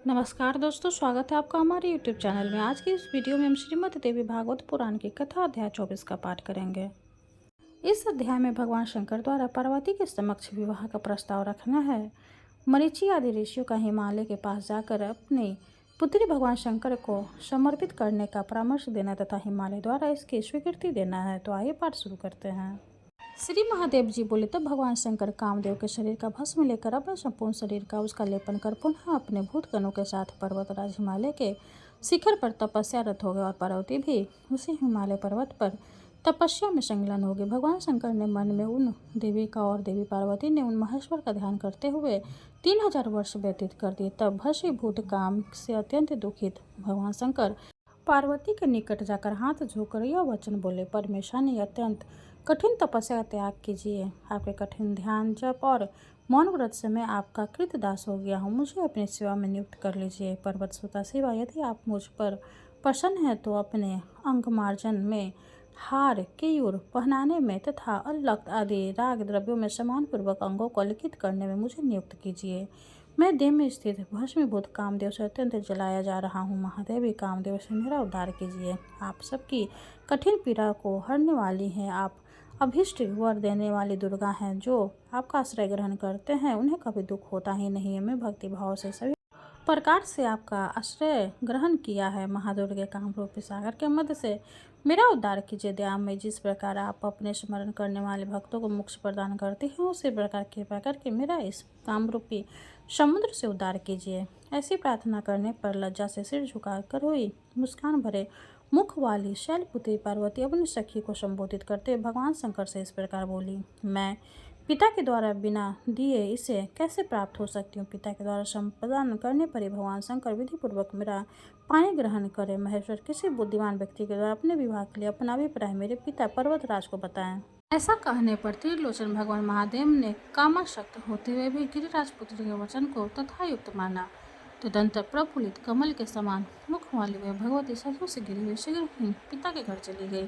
नमस्कार दोस्तों, स्वागत है आपका हमारे यूट्यूब चैनल में। आज की इस वीडियो में हम श्रीमद् देवी भागवत पुराण की कथा अध्याय 24 का पाठ करेंगे। इस अध्याय में भगवान शंकर द्वारा पार्वती के समक्ष विवाह का प्रस्ताव रखना है। मरीचि आदि ऋषियों का हिमालय के पास जाकर अपनी पुत्री भगवान शंकर को समर्पित करने का परामर्श देना तथा हिमालय द्वारा इसकी स्वीकृति देना है। तो आइए पाठ शुरू करते हैं। श्री महादेव जी बोले, तब भगवान शंकर कामदेव के शरीर का भस्म लेकर अपने संपूर्ण शरीर का उसका लेपन कर पुनः अपने भूतगणों के साथ पर्वतराज हिमालय के शिखर पर तपस्यारत हो गए और पार्वती भी उसी हिमालय पर्वत पर तपस्या में संलग्न हो गए। भगवान शंकर ने मन में उन देवी का और देवी पार्वती ने उन महेश्वर का ध्यान करते हुए 3000 वर्ष व्यतीत कर दिए। तब भस्मीभूत काम से अत्यंत दुखित भगवान शंकर पार्वती के निकट जाकर हाथ झोंकर यह वचन बोले, परमेशानी, अत्यंत कठिन तपस्या का त्याग कीजिए। आपके कठिन ध्यान जप और मौन व्रत से मैं आपका कृतदास हो गया हूँ। मुझे अपनी सेवा में नियुक्त कर लीजिए। पर्वत सुता शिवा, यदि आप मुझ पर प्रसन्न हैं तो अपने अंगमार्जन में, हार केयूर पहनाने में तथा अल्लक्त आदि राग द्रव्यों में समान पूर्वक अंगों को लिखित करने में मुझे नियुक्त कीजिए। मैं देह में स्थित भस्मीभूत कामदेव से अत्यंत जलाया जा रहा हूँ। महादेवी कामदेव से मेरा उद्धार कीजिए। आप सबकी कठिन पीड़ा को हरने वाली हैं। आप अभीष्ट वर देने वाली दुर्गा हैं। जो आपका आश्रय ग्रहण करते हैं उन्हें कभी दुख होता ही नहीं है। मैं भक्ति भाव से सभी प्रकार से आपका आश्रय ग्रहण किया है। महादुर्गे काम रूपी सागर के मध्य से मेरा उद्धार कीजिए। दयामय, जिस प्रकार आप अपने स्मरण करने वाले भक्तों को मोक्ष प्रदान करते हैं, उसी प्रकार कृपा करके मेरा इस काम रूपी समुद्र से उद्धार कीजिए। ऐसी प्रार्थना करने पर लज्जा से सिर झुकाकर हुई मुस्कान भरे मुख वाली शैलपुत्री पार्वती अपनी सखी को संबोधित करते भगवान शंकर से इस प्रकार बोली, मैं पिता के द्वारा बिना दिए इसे कैसे प्राप्त हो सकती हूँ। पिता के द्वारा संप्रदान करने पर ही भगवान शंकर विधि पूर्वक मेरा पानी ग्रहण करे। महेश्वर किसी बुद्धिमान व्यक्ति के द्वारा अपने विवाह के लिए अपना अभिप्राय मेरे पिता पर्वतराज को बताएं। ऐसा कहने पर त्रिलोचन भगवान महादेव ने कामाशक्त होते हुए भी गिरिराज पुत्र के वचन को तथायुक्त माना। तदंतर प्रफुल्लित कमल के समान मुख वाली वह भगवती सखियों से गिरी हुई शीघ्र ही पिता के घर चली गई।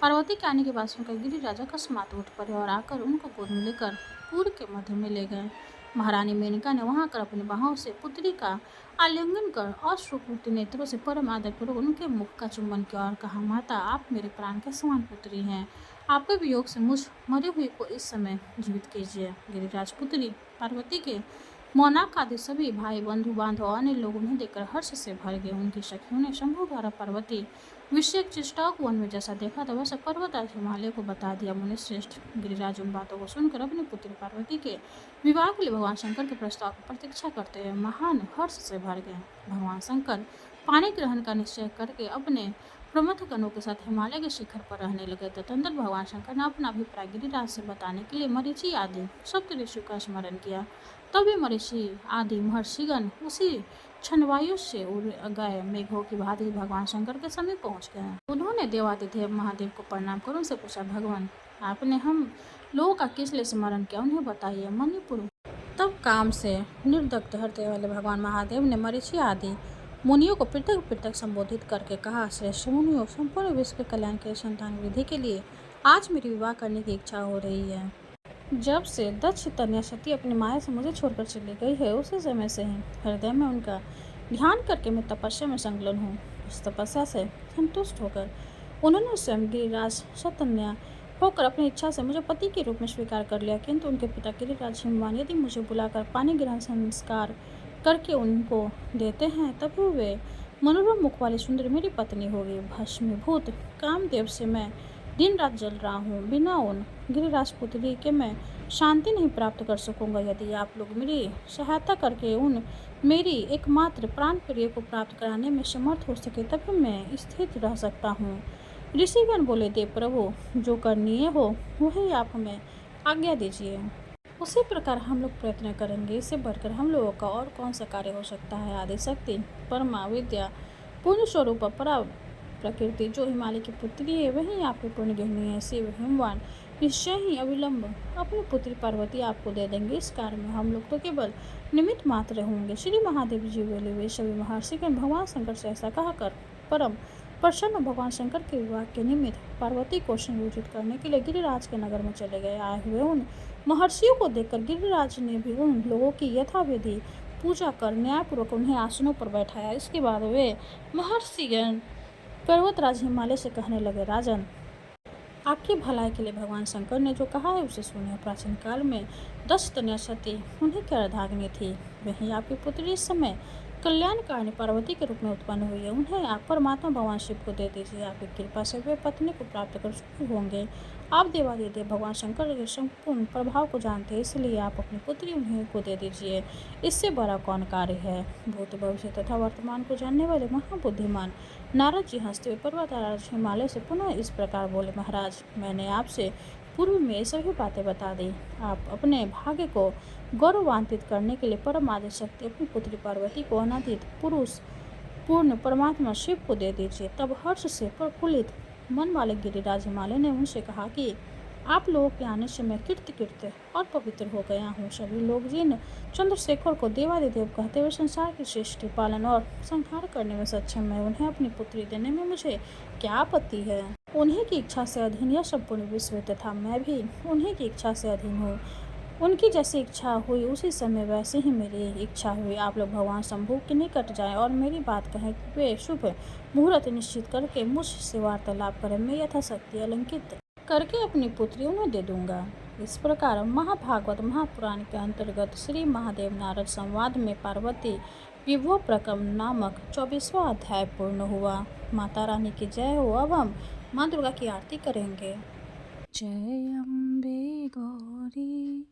पार्वती के आने के बाद सुनकर गिरिराज अकस्मात उठ पड़े और आकर उनको गोद में लेकर पूर्व के मध्य में ले गए। महारानी मेनका ने वहां कर अपनी बाहों से पुत्री का आलिंगन कर अश्रुपूर्ति नेत्रों से परम आदरपूर्वक उनके मुख का चुंबन किया और कहा, माता, आप मेरे प्राण के समान पुत्री हैं। आपके वियोग से मुझ मरे हुए को इस समय जीवित कीजिए। गिरिराज पुत्री पार्वती के मौनाक आदि सभी भाई बंधु बांधव अन्य लोग उन्हें देखकर हर्ष से भर गए। उनकी सखियों ने शंभु द्वारा पार्वती विषय चेष्टाओं को वन में जैसा देखा था वैसा पर्वतराज हिमालय को बता दिया। मुनि श्रेष्ठ गिरिराज उन बातों को सुनकर अपनी पुत्री पार्वती के विवाह के लिए भगवान शंकर के प्रस्ताव की प्रतीक्षा करते हुए महान हर्ष से भर गए। भगवान शंकर पानी ग्रहण का निश्चय करके अपने प्रमथ गणों के साथ हिमालय के शिखर पर रहने लगे। तदनंतर भगवान शंकर ने अपना अभिप्राय गिरिराज से बताने के लिए मरीचि आदि सप्त ऋषियों का स्मरण किया। तभी मरीचि आदि महर्षिगण उसी क्षण वायु से उड़ गए। मेघों की भांति भगवान शंकर के समीप पहुंच गए। उन्होंने देवादिदेव महादेव को प्रणाम कर उनसे पूछा, भगवान, आपने हम लोगों का किस लिए स्मरण किया, उन्हें बताइए। मणिपुर तब काम से निर्दग्ध हृदय वाले भगवान महादेव ने मरीचि आदि मुनियों को पृथक पृथक संबोधित करके कहा, श्रेष्ठ मुनियों, संपूर्ण विश्व के कल्याण के संतान वृद्धि के लिए आज मेरी विवाह करने की इच्छा हो रही है। जब से दक्ष कन्या सती अपनी माया से मुझे छोड़कर चली गई है, उसी समय से ही हृदय में उनका ध्यान करके मैं तपस्या में संलग्न हूँ। उस तपस्या से संतुष्ट होकर उन्होंने स्वयं गिरिराज सतन्या होकर अपनी इच्छा से मुझे पति के रूप में स्वीकार कर लिया। किंतु उनके पिता गिरिराज हिमवान यदि मुझे बुलाकर पानी ग्रहण संस्कार करके उनको देते हैं, तभी वे मनोरम मुख वाली सुंदर मेरी पत्नी होगी। भस्मीभूत कामदेव से मैं दिन रात जल रहा हूँ। बिना उन गिरिराज पुत्री के मैं शांति नहीं प्राप्त कर सकूंगा। यदि आप लोग मेरी सहायता करके उन मेरी एकमात्र प्राण प्रिय को प्राप्त कराने में समर्थ हो सके, तभी मैं स्थित रह सकता हूँ। ऋषिगण बोले, देव प्रभु, जो करनीय हो वही आप हमें आज्ञा दीजिए। उसी प्रकार हम लोग प्रयत्न करेंगे। इससे बढ़कर हम लोगों का और कौन सा कार्य हो सकता है। आदिशक्ति, परमा विद्या, पूर्ण स्वरूप, परा प्रकृति, जो हिमालय की पुत्री है वही आपकी पूर्ण गृहिणी है। शिव हिमवान निश्चय ही अविलंब अपनी पुत्री पार्वती आपको दे देंगे। इस कार्य में हम लोग तो केवल निमित्त मात्र होंगे। श्री महादेव जी बोले, वे सभी महर्षिगण भगवान शंकर से ऐसा कहकर परम प्रसन्न भगवान शंकर के विवाह के निमित्त पार्वती को संयोजित करने के लिए गिरिराज के नगर में चले गए। आए हुए उन महर्षियों को देखकर गिरिराज ने भी उन लोगों की यथाविधि पूजा कर न्यायपूर्वक उन्हें आसनों पर बैठाया। इसके बाद वे महर्षिगण पर्वतराज हिमालय से कहने लगे, राजन, आपकी भलाई के लिए भगवान शंकर ने जो कहा है उसे सुनिए। प्राचीन काल में दशतनया सती उन्हीं की अर्धांगिनी थी। वहीं आपकी पुत्री इस समय कल्याणकारिणी पार्वती के रूप में उत्पन्न हुई है। उन्हें आप परमात्मा भगवान शिव को दे दीजिए। आपकी कृपा से वे पत्नी को प्राप्त कर सुखी होंगे। आप देवादिदेव भगवान शंकर के संपूर्ण प्रभाव को जानते हैं, इसलिए आप अपनी पुत्री उन्हीं को दे दीजिए। इससे बड़ा कौन कार्य है। भूत भविष्य तथा वर्तमान को जानने वाले महाबुद्धिमान नारद जी हंसते हुए पर्वतराज हिमालय से पुनः इस प्रकार बोले, महाराज, मैंने आपसे पूर्व में ये सभी बातें बता दी। आप अपने भाग्य को गौरवान्वित करने के लिए परम आदि शक्ति अपनी पुत्री पार्वती को अनादित पुरुष पूर्ण परमात्मा शिव को दे दीजिए। तब हर्ष से प्रफुल्लित मन वाले गिरिराज हिमालय ने उनसे कहा कि आप लोगों के आने से मैं कीर्त और पवित्र हो गया हूँ। सभी लोग जिन चंद्रशेखर को देवादिदेव कहते हुए संसार की सृष्टि पालन और संहार करने में सक्षम है, उन्हें अपनी पुत्री देने में मुझे क्या आपत्ति है। उन्हीं की इच्छा से अधीन यह संपूर्ण विश्व तथा मैं भी उन्हीं की इच्छा से अधीन हूँ। उनकी जैसी इच्छा हुई उसी समय वैसे ही मेरी इच्छा हुई। आप लोग भगवान शंभू के निकट जाएं और मेरी बात कहें कि वे शुभ मुहूर्त निश्चित करके मुझसे वार्तालाप करें। मैं यथाशक्ति अलंकित करके अपनी पुत्री उन्हें दे दूंगा। इस प्रकार महाभागवत महापुराण के अंतर्गत श्री महादेव नारद संवाद में पार्वती विभो प्रकम नामक 24वां अध्याय पूर्ण हुआ। माता रानी की जय हो। अब हम माँ दुर्गा की आरती करेंगे। जय अम्बे गौरी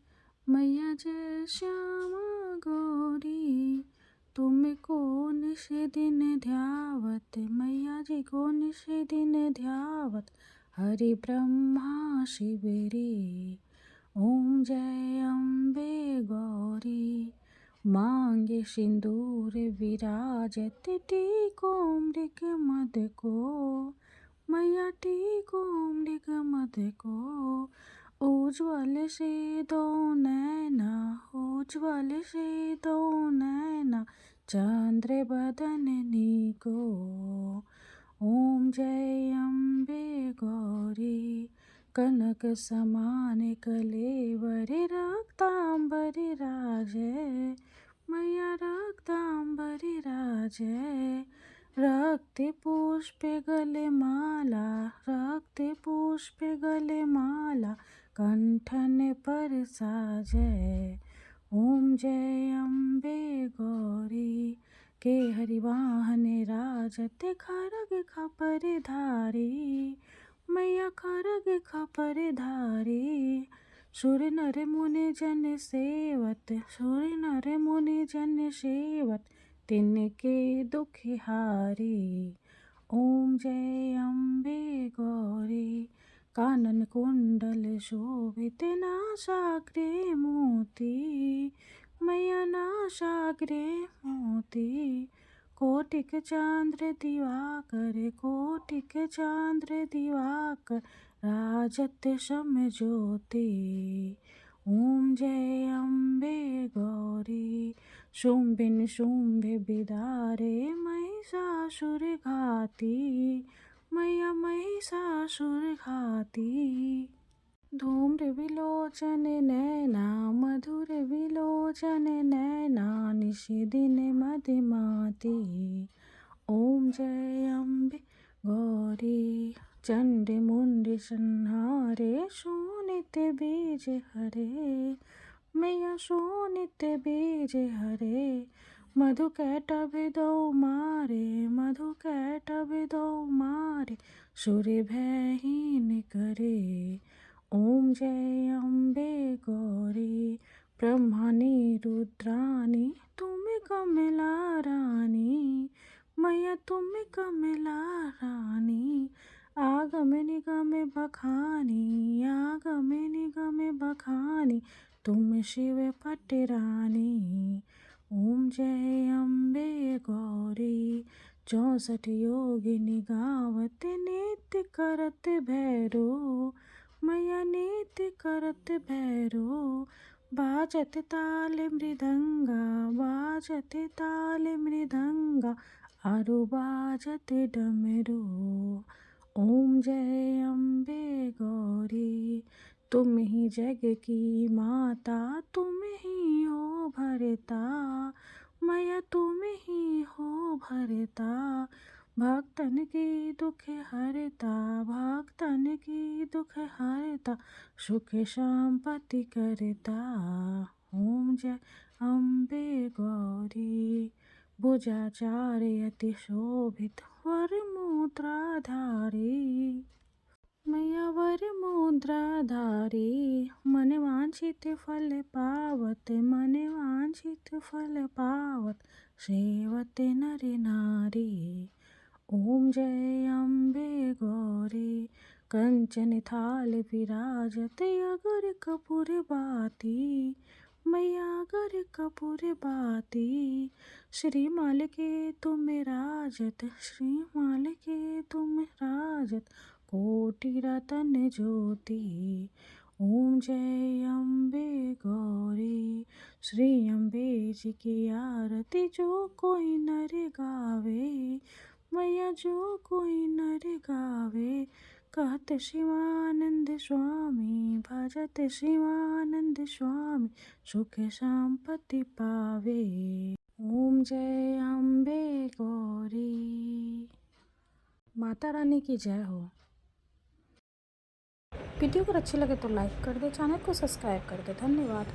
मैया, जय श्यामा गौरी, तुम्हें कौन से दिन ध्यावत, मैया जी कौन से दिन ध्यावत, हरि ब्रह्मा शिव रे। ओम जय अम्बे गौरी, मांगे सिंदूर विराजत, टीको मृग मद को, मैया टीको मृग मद को। उज्ज्वल से दो नैना, उज्ज्वल से दो नैना, चंद्र बदननी को। ओम जय अम्बे गौरी, कनक समान कलेवर, रक्तांबर राजै, मैया रक्तांबर राजै। रक्त पुष्प गले माला, रक्त पुष्प गले माला, कंठन पर साजै। ओम जय अम्बे गौरी, के हरिवाहन राजत, खरग खपर धारी, मैया खरग खपर धारी। सुर नर मुनि जन सेवत, सुर नर मुनि जन सेवत, तिनके दुखिहारी। ओम जय अम्बे गौरी, कानन कुंडल शोभित, नासाग्रे मोती, मैया नासाग्रे मोती। कोटिक चांद्र दिवाकर, कोटिक चांद्र दिवाकर, राजत सम ज्योति। ओम जय अम्बे गौरी, शुंभिन शुंभ बिदारे, महिषासुर घाती, मैया महिषासुर घाती। धूम्र विलोचन नैना, मधुर विलोचन नैना, निश दिन मदिमाती। ओम जय अम्बे गौरी, चंड मुंड संहारे, शोणित बीज हरे, मैया शोणित बीज हरे। मधु कैटभ दो मारे, मधु कैटभ दो मारे, सूर्य भयहीन करे। ओम जय अम्बे गौरी, ब्रह्मानी रुद्रानी, तुम कमला रानी, मैया तुम कमला रानी। आगम निगम बखानी, आगम निगम बखानी, तुम शिव पटरानी। ओम जय अम्बे गौरी, 64 योगिनी गावत, नित्य करत भैरो, मैया नित्य करत भैरो। बाजत ताल मृदंगा, बाजत ताल मृदंगा, आरु बाजत डमरू। ओम जय अम्बे गौरी, तुम ही जग की माता, तुम ही हो भरता, मैया तुम ही हो भरता, भक्तन की दुख हरता, भक्तन की दुख हरता, सुख संपत्ति करता। ओम जय अम्बे गौरी, भुजाचार्य अति शोभित, वर मुद्राधारी। मैया वर मुद्राधारी, मन वांछित फल पावत, मन वांछित फल पावत, सेवत नर नारी। ओम जय अम्बे गौरी, कंचन थाल विराजत, अगर कपूर बाती। मैया अगर कपूर बाती, श्रीमाल के तुम राजत, श्रीमाल के तुम राजत, कोटि रतन ज्योति। ओम जय अम्बे गौरी, श्री अम्बे जी की आरती जो कोई नर गावे। मैया जो कोई नर गावे, कहत शिवानंद स्वामी, भजत शिवानंद स्वामी, सुख संपत्ति पावे। ओम जय अम्बे गौरी। माता रानी की जय हो। वीडियो अगर अच्छी लगे तो लाइक कर दे, चैनल को सब्सक्राइब कर दे। धन्यवाद।